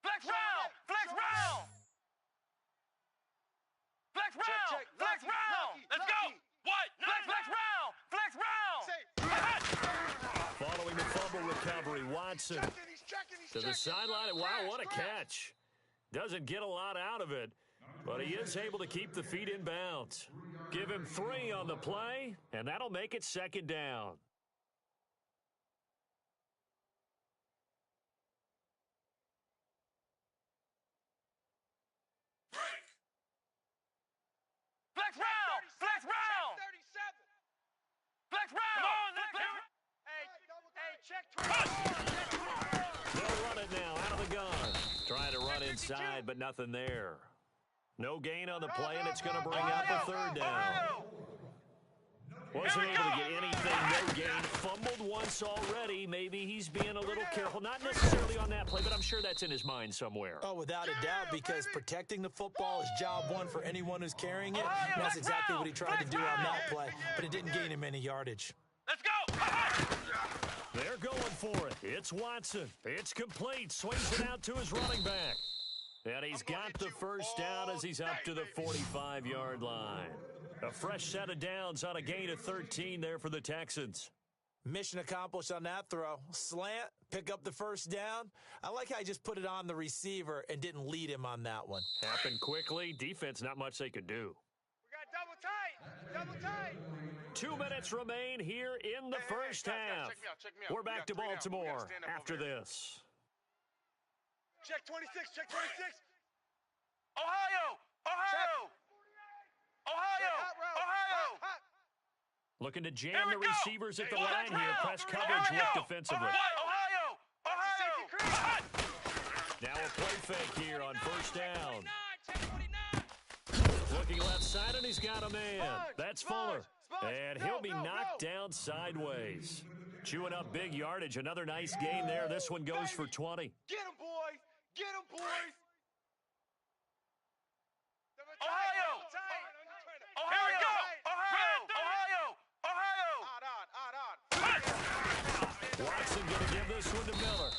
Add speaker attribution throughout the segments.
Speaker 1: Flex round! Flex round! Flex round! Flex round! Let's go! What? Flex round! Flex round!
Speaker 2: Following the fumble recovery, Watson to the sideline. Wow, what a catch. Doesn't get a lot out of it, but he is able to keep the feet in bounds. Give him 3 on the play, and that'll make it 2nd down.
Speaker 1: Flex round! Flex round!
Speaker 3: 37.
Speaker 1: Flex round! Come on,
Speaker 3: Check
Speaker 2: They'll run it now out of the gun. Trying to run inside, but nothing there. No gain on the play, and it's going to bring up a 3rd down. Wasn't able to get anything, no gain. Fumbled once already. Maybe he's being a little careful. Not necessarily on that play, but I'm sure that's in his mind somewhere.
Speaker 4: Oh, without a doubt, because protecting the football is job one for anyone who's carrying it. And that's exactly what he tried to do on that play, but it didn't gain him any yardage.
Speaker 1: Let's go!
Speaker 2: They're going for it. It's Watson. It's complete. Swings it out to his running back. And he's got the 1st down as he's up to the 45-yard line. A fresh set of downs on a gain of 13 there for the Texans.
Speaker 4: Mission accomplished on that throw. Slant, pick up the 1st down. I like how he just put it on the receiver and didn't lead him on that one.
Speaker 2: Happened quickly. Defense, not much they could do.
Speaker 3: We got double tight.
Speaker 2: 2 minutes remain here in the first half.
Speaker 3: Check me out.
Speaker 2: We're back to Baltimore after this.
Speaker 3: Check 26.
Speaker 1: Ohio!
Speaker 2: Looking to jam the receivers at the line here. Press coverage with defensively.
Speaker 1: Ohio!
Speaker 2: Now a play fake here on 1st down. Looking left side, and he's got a man. That's Fuller. And he'll be knocked down sideways. Chewing up big yardage. Another nice gain there. This one goes for 20.
Speaker 3: Get him, boys!
Speaker 1: Ohio! Here we go! Ohio!
Speaker 2: Watson going to give this one to Miller.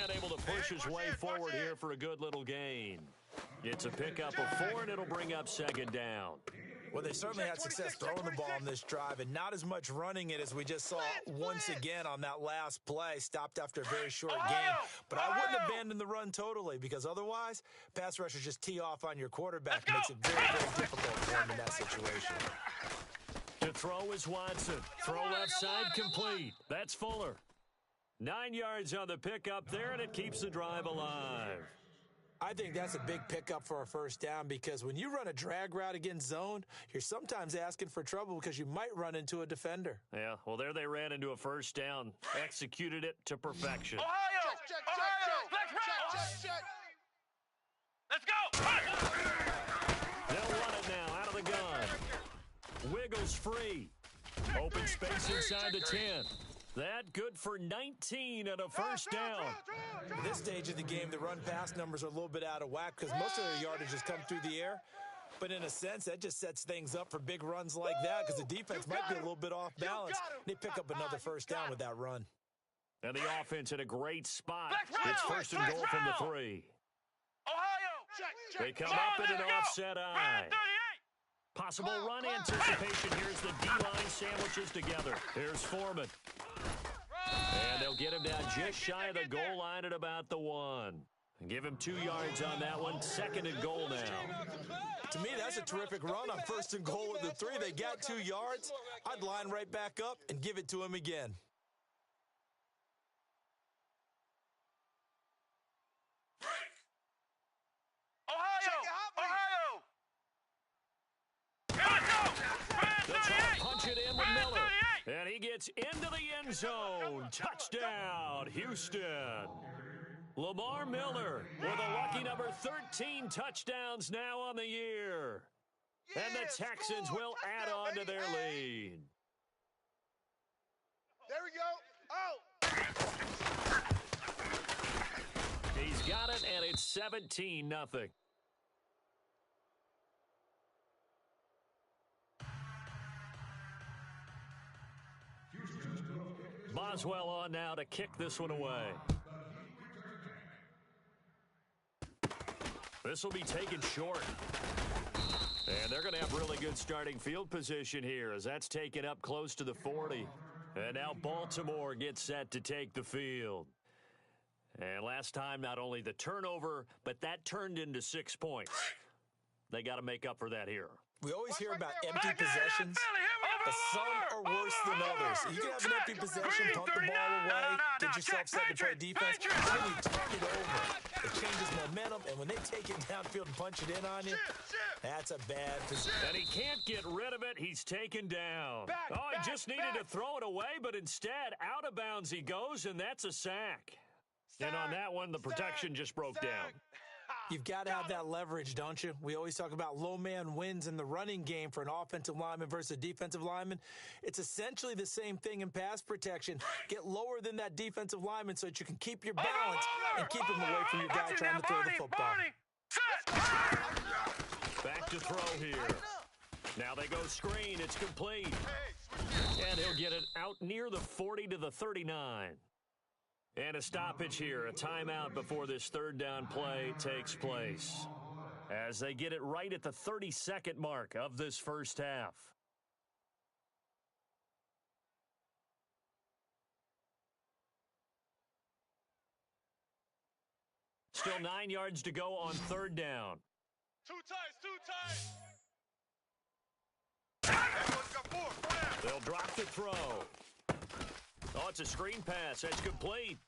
Speaker 2: And able to push his way forward here for a good little gain. It's a pickup of 4, and it'll bring up 2nd down.
Speaker 4: Well, they certainly had success throwing the ball on this drive and not as much running it as we just saw once again on that last play. Stopped after a very short game. But I wouldn't abandon the run totally, because otherwise, pass rushers just tee off on your quarterback. Makes it very, very difficult for him in that situation.
Speaker 2: To throw is Watson. Throw left side complete. That's Fuller. 9 yards on the pickup there, and it keeps the drive alive.
Speaker 4: I think that's a big pickup for a 1st down, because when you run a drag route against zone, you're sometimes asking for trouble because you might run into a defender.
Speaker 2: Yeah, well, there they ran into a 1st down. Executed it to perfection.
Speaker 1: Ohio!
Speaker 3: Check.
Speaker 1: Let's go!
Speaker 2: They'll run it now out of the gun. Wiggles free. Open space inside the 10. That good for 19 and a 1st down.
Speaker 4: At this stage of the game, the run-pass numbers are a little bit out of whack because most of their yardage has come through the air. But in a sense, that just sets things up for big runs like that because the defense might be a little bit off balance. They pick up another 1st down with that run.
Speaker 2: And the offense in a great spot. It's 1st and goal from the 3.
Speaker 1: Ohio!
Speaker 2: They come up in an offset eye. Possible run anticipation. Here's the D-line sandwiches together. Here's Foreman. And they'll get him down just shy of the goal line at about the 1. Give him 2 yards on that one. 2nd and goal now.
Speaker 4: To me, that's a terrific run on 1st and goal at the 3. They got 2 yards. I'd line right back up and give it to him again.
Speaker 1: Ohio!
Speaker 2: They'll try to punch it in with Miller. And he gets into the end zone. Touchdown, Houston. Lamar Miller with a lucky number 13 touchdowns now on the year. And the Texans will add on to their lead.
Speaker 3: There we go. Oh!
Speaker 2: He's got it, and it's 17-0. Boswell on now to kick this one away. This will be taken short. And they're going to have really good starting field position here as that's taken up close to the 40. And now Baltimore gets set to take the field. And last time, not only the turnover, but that turned into 6 points. They got to make up for that here.
Speaker 4: We always hear about empty possessions, but some are worse than others. You can have an empty possession, punt the ball away, get yourself set to play defense, then you turn it over. It changes momentum, and when they take it downfield and punch it in on you, that's a bad position.
Speaker 2: And he can't get rid of it. He's taken down. He just needed to throw it away, but instead, out of bounds he goes, and that's a sack. And on that one, the protection just broke down.
Speaker 4: You've got to have that leverage, don't you? We always talk about low man wins in the running game for an offensive lineman versus a defensive lineman. It's essentially the same thing in pass protection. Get lower than that defensive lineman so that you can keep your balance and keep him away from your guy trying to throw the football.
Speaker 2: Back to throw here. Now they go screen. It's complete. And he'll get it out near the 40 to the 39. And a stoppage here, a timeout before this third down play takes place, as they get it right at the 32nd mark of this first half. Still 9 yards to go on third down.
Speaker 3: Too tight.
Speaker 2: They'll drop the throw. Oh, it's a screen pass. That's complete.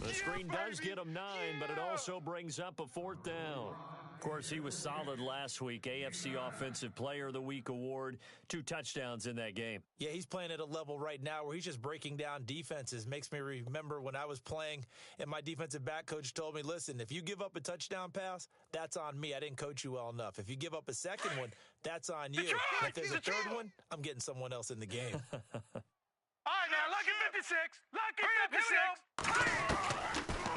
Speaker 2: The screen does get him 9, but it also brings up a fourth down. Of course, he was solid last week. AFC Offensive Player of the Week award. 2 touchdowns in that game.
Speaker 4: Yeah, he's playing at a level right now where he's just breaking down defenses. Makes me remember when I was playing and my defensive back coach told me, listen, if you give up a touchdown pass, that's on me. I didn't coach you well enough. If you give up a second one, that's on you. And if there's a third one, I'm getting someone else in the game.
Speaker 3: All right, now, lucky 56. Lucky 56.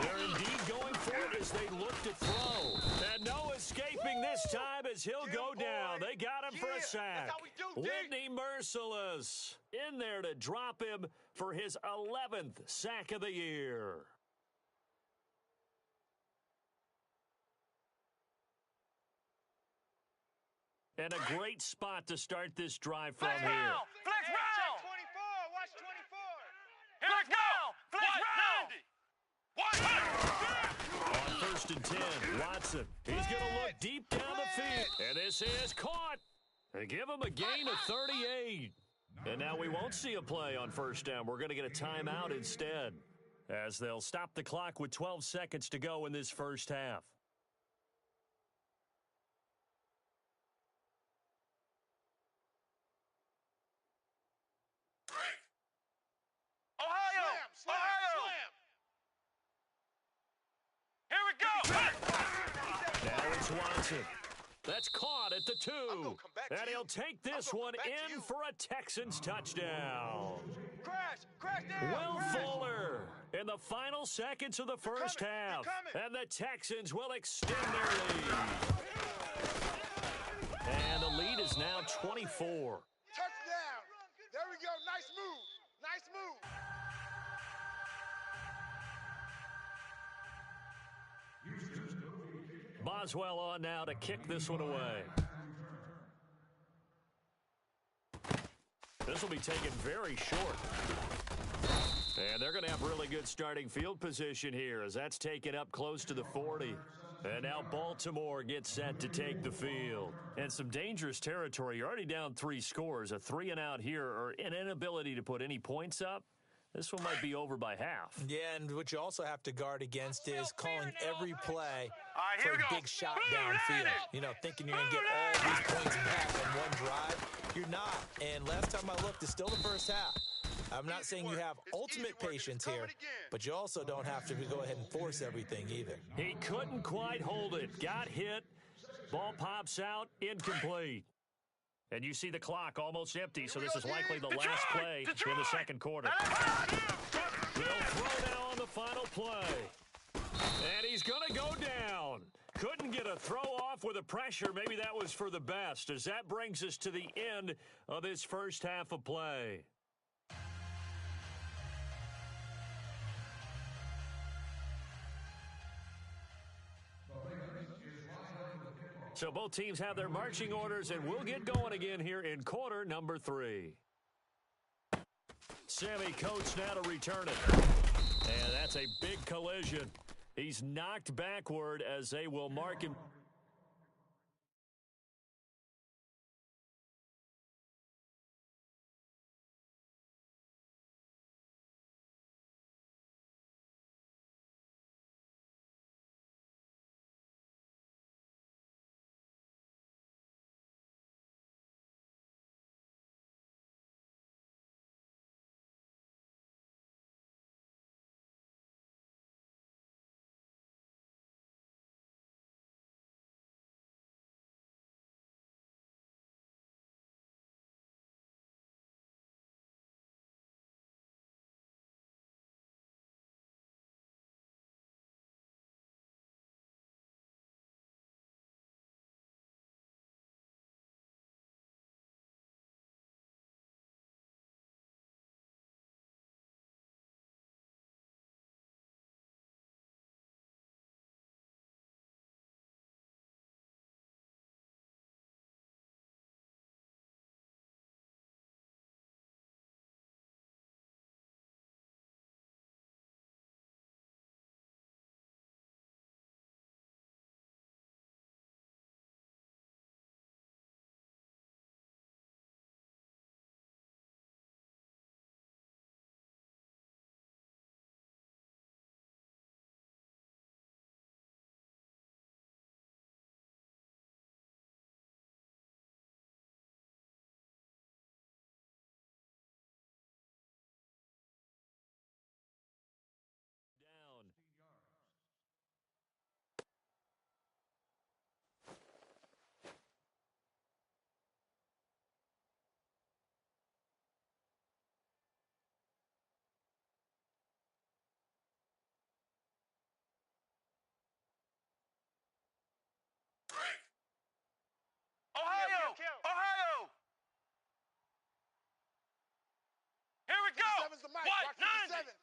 Speaker 2: They're indeed going for it as they look to throw. And no escaping this time as he'll go down. They got him for a sack. Whitney Merciless in there to drop him for his 11th sack of the year. And a great spot to start this drive from here.
Speaker 3: Flex round. 24. Watch 24.
Speaker 2: On
Speaker 3: Flex round.
Speaker 2: first and 10, Watson. He's going to look deep down the field. And this is caught. They give him a gain of 38. And now we won't see a play on first down. We're going to get a timeout instead, as they'll stop the clock with 12 seconds to go in this first half.
Speaker 3: Ohio. Here we go.
Speaker 2: Now it's Watson. That's caught at the 2. And he'll take this one in for a Texans touchdown.
Speaker 3: Crash down.
Speaker 2: Will Fuller in the final seconds of the first half. And the Texans will extend their lead. And the lead is now 24.
Speaker 3: Touchdown. There we go. Nice move.
Speaker 2: Boswell on now to kick this one away. This will be taken very short. And they're going to have really good starting field position here as that's taken up close to the 40. And now Baltimore gets set to take the field. And some dangerous territory. You're already down 3 scores. A 3-and-out here, or an inability to put any points up. This one might be over by half.
Speaker 4: Yeah, and what you also have to guard against is calling every play
Speaker 3: right,
Speaker 4: for
Speaker 3: here we
Speaker 4: a
Speaker 3: go.
Speaker 4: big shot downfield. You know, thinking you're going to get all these points back in one drive. You're not. And last time I looked, it's still the first half. I'm not saying you have ultimate patience here, but you also don't have to go ahead and force everything either.
Speaker 2: He couldn't quite hold it. Got hit. Ball pops out. Incomplete. And you see the clock almost empty, so this is likely the last play in the second quarter. They'll throw now on the final play. And he's going to go down. Couldn't get a throw off with the pressure. Maybe that was for the best, as that brings us to the end of this first half of play. So both teams have their marching orders, and we'll get going again here in quarter number 3. Sammy Coates now to return it. And that's a big collision. He's knocked backward as they will mark him.
Speaker 1: Ohio! Ohio! Here we go!
Speaker 3: Seven's the mic.
Speaker 1: What?
Speaker 3: Rock 57.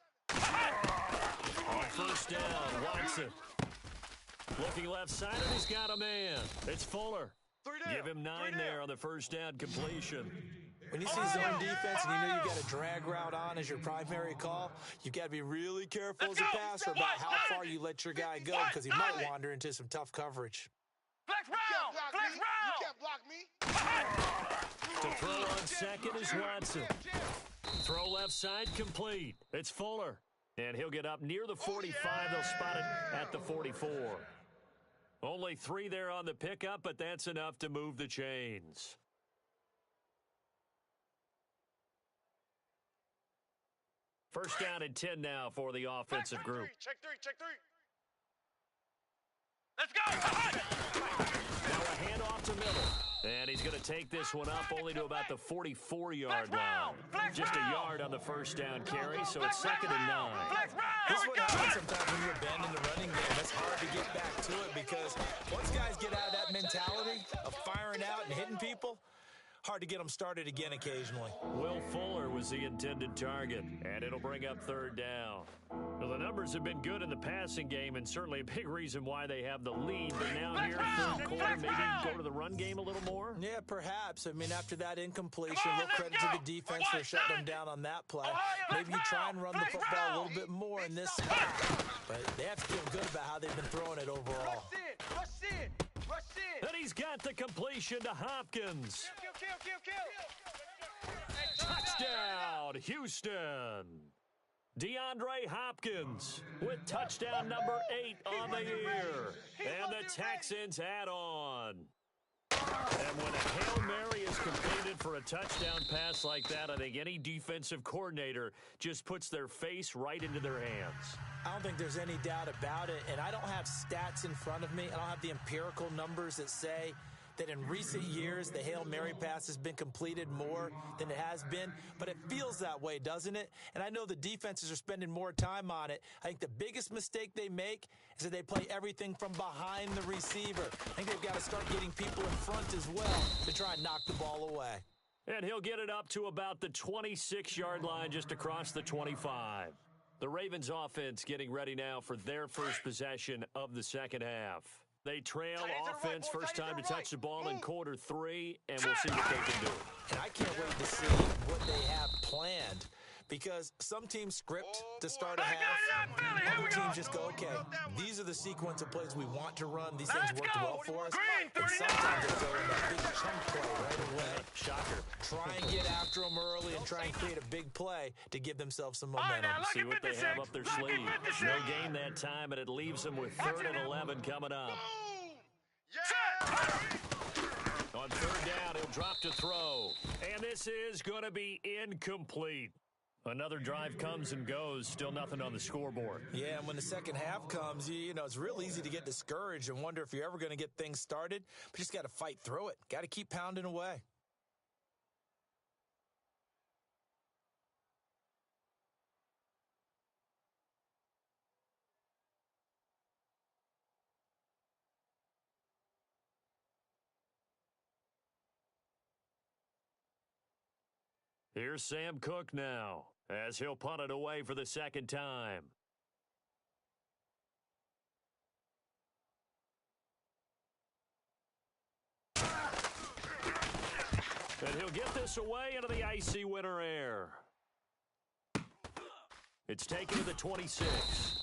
Speaker 2: On first down, Watson. Looking left side, and he's got a man. It's Fuller. Give him 9 there on the first down completion.
Speaker 4: When you see zone defense and you know you got a drag route on as your primary call, you've got to be really careful as a passer about how far you let your guy go because he might wander into some tough coverage.
Speaker 1: Flex round! Flex
Speaker 3: You can't block me.
Speaker 2: To throw on second is Watson. Throw left side complete. It's Fuller. And he'll get up near the 45. They'll spot it at the 44. Only 3 there on the pickup, but that's enough to move the chains. First down and 10 now for the offensive group.
Speaker 1: Check three. Let's go!
Speaker 2: Now a handoff to middle. And he's going to take this one up only to about the 44-yard line. Just a yard on the first down carry, so it's 2nd and 9.
Speaker 4: This is what happens sometimes when you abandon the running game. It's hard to get back to it because once guys get out of that mentality of firing out and hitting people, hard to get them started again occasionally.
Speaker 2: Will Fuller was the intended target, and it'll bring up 3rd down. Well, the numbers have been good in the passing game, and certainly a big reason why they have the lead. But now here, 3rd quarter, maybe go to the run game a little more?
Speaker 4: Yeah, perhaps. I mean, after that incompletion, we'll credit to the defense for shutting them down on that play. Maybe you try and run the football a little bit more in this spot. But they have to feel good about how they've been throwing it overall.
Speaker 3: Rush in.
Speaker 2: And he's got the completion to Hopkins. Touchdown, Houston. DeAndre Hopkins with touchdown number 8 on the year. And the Texans add on. And when a Hail Mary is completed for a touchdown pass like that, I think any defensive coordinator just puts their face right into their hands.
Speaker 4: I don't think there's any doubt about it, and I don't have stats in front of me. I don't have the empirical numbers that say that in recent years the Hail Mary pass has been completed more than it has been, but it feels that way, doesn't it? And I know the defenses are spending more time on it. I think the biggest mistake they make is that they play everything from behind the receiver. I think they've got to start getting people in front as well to try and knock the ball away.
Speaker 2: And he'll get it up to about the 26-yard line, just across the 25. The Ravens offense getting ready now for their first possession of the second half. They trail
Speaker 1: Tight end to the right,
Speaker 2: offense,
Speaker 1: ball,
Speaker 2: first
Speaker 1: tight end
Speaker 2: time
Speaker 1: to
Speaker 2: to
Speaker 1: the
Speaker 2: touch the
Speaker 1: right.
Speaker 2: ball in
Speaker 1: Move.
Speaker 2: quarter 3, and we'll see what they can do.
Speaker 4: And I can't wait to see what they have planned, because some teams script to start a half. Other teams just go, okay, these are the sequence of plays we want to run. These things worked well for us. And sometimes they throw in that big chunk play right away.
Speaker 2: Shocker.
Speaker 4: Try and get after them early and try and create a big play to give themselves some momentum.
Speaker 2: See what they have up their sleeve. No gain that time, and it leaves them with 3rd and 11 coming up. On 3rd down, he'll drop to throw. And this is going to be incomplete. Another drive comes and goes, still nothing on the scoreboard.
Speaker 4: Yeah, and when the second half comes, you know, it's real easy to get discouraged and wonder if you're ever going to get things started. But you just got to fight through it. Got to keep pounding away.
Speaker 2: Here's Sam Cook now, as he'll punt it away for the second time. And he'll get this away into the icy winter air. It's taken to the 26.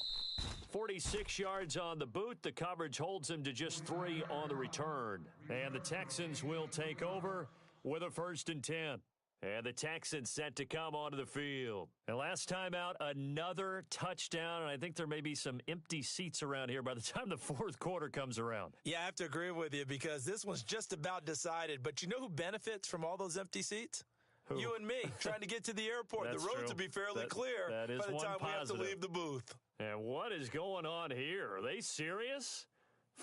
Speaker 2: 46 yards on the boot. The coverage holds him to just 3 on the return. And the Texans will take over with a 1st and 10. And the Texans set to come onto the field. And last time out, another touchdown. And I think there may be some empty seats around here by the time the 4th quarter comes around.
Speaker 4: Yeah, I have to agree with you because this one's just about decided. But you know who benefits from all those empty seats?
Speaker 2: Who?
Speaker 4: You and me, trying to get to the airport. The roads will be fairly clear
Speaker 2: that is
Speaker 4: by the
Speaker 2: one
Speaker 4: time we have to
Speaker 2: positive.
Speaker 4: leave the booth.
Speaker 2: And what is going on here? Are they serious?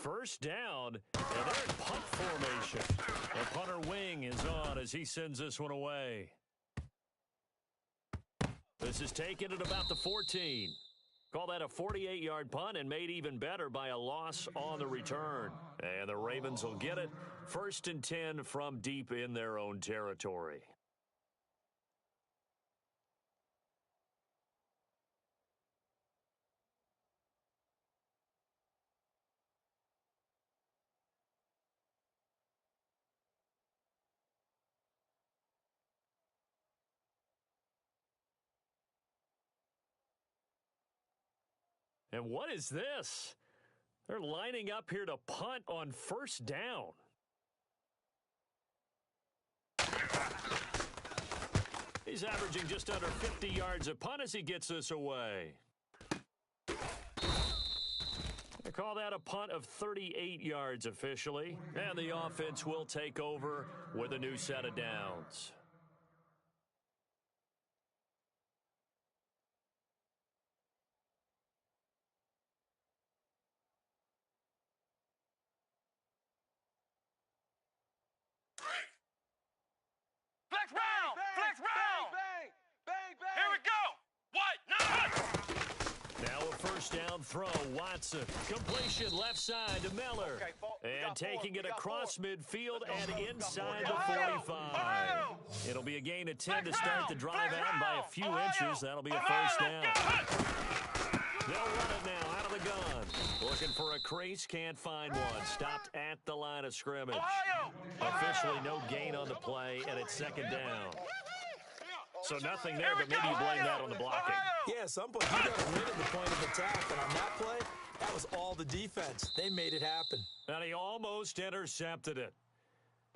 Speaker 2: 1st down, and they're in punt formation. The punter wing is on as he sends this one away. This is taken at about the 14. Call that a 48-yard punt and made even better by a loss on the return. And the Ravens will get it. 1st and 10 from deep in their own territory. And what is this? They're lining up here to punt on 1st down. He's averaging just under 50 yards a punt as he gets this away. They call that a punt of 38 yards officially. And the offense will take over with a new set of downs.
Speaker 1: Flex round! Flex round!
Speaker 3: Bang, bang, bang.
Speaker 1: Here we go! What? Not!
Speaker 2: Now a 1st down throw. Watson. Completion left side to Miller.
Speaker 3: Okay, we
Speaker 2: And
Speaker 3: got 4.
Speaker 2: taking
Speaker 3: We
Speaker 2: it
Speaker 3: got
Speaker 2: across
Speaker 3: 4.
Speaker 2: midfield
Speaker 3: Let's
Speaker 2: and
Speaker 3: go.
Speaker 2: inside
Speaker 3: We
Speaker 2: the
Speaker 3: got 4.
Speaker 2: 45.
Speaker 1: Ohio!
Speaker 2: It'll be a gain of 10 to
Speaker 1: Flex
Speaker 2: start
Speaker 1: round!
Speaker 2: the drive
Speaker 1: Flex
Speaker 2: out by a
Speaker 1: round!
Speaker 2: few
Speaker 1: Ohio!
Speaker 2: inches. That'll be a
Speaker 1: Ohio,
Speaker 2: 1st down.
Speaker 1: let's go!
Speaker 2: They'll run it now out of the gun. Looking for a crease, can't find one. Stopped at the line of scrimmage.
Speaker 1: Ohio!
Speaker 2: Officially no gain on the play, and it's 2nd down. So nothing there, but maybe you blame that on the blocking.
Speaker 4: Yeah, at some point, you got to win at the point of attack. And on that play, that was all the defense. They made it happen.
Speaker 2: And he almost intercepted it.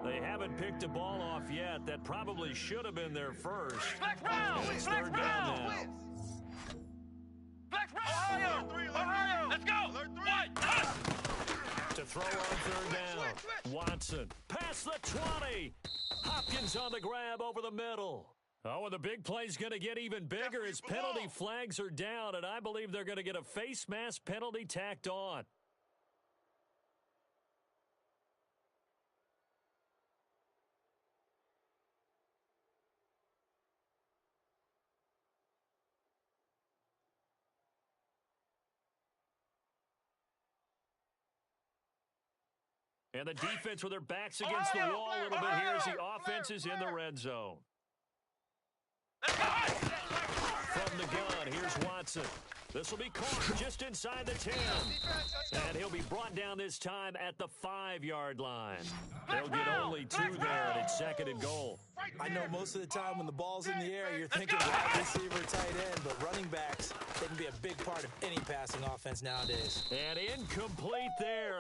Speaker 2: They haven't picked a ball off yet. That probably should have been their first.
Speaker 1: Flex round!
Speaker 2: And it's
Speaker 1: Flex
Speaker 2: 3rd down
Speaker 1: round!
Speaker 2: now.
Speaker 1: Flex round! Ohio! Ohio! Let's go! What?
Speaker 2: To throw on 3rd down. Watson. Past the 20. Hopkins on the grab over the middle. Oh, and the big play's going to get even bigger as penalty flags are down, and I believe they're going to get a face mask penalty tacked on. And the defense with their backs against the wall a little bit here as the offense is in the red zone. From the gun, here's Watson. This will be caught just inside the 10. And he'll be brought down this time at the 5-yard line. They'll get only 2 there, and it's 2nd and goal.
Speaker 4: I know most of the time when the ball's in the air, you're thinking wide receiver, tight end, but running backs, they can be a big part of any passing offense nowadays.
Speaker 2: And incomplete there.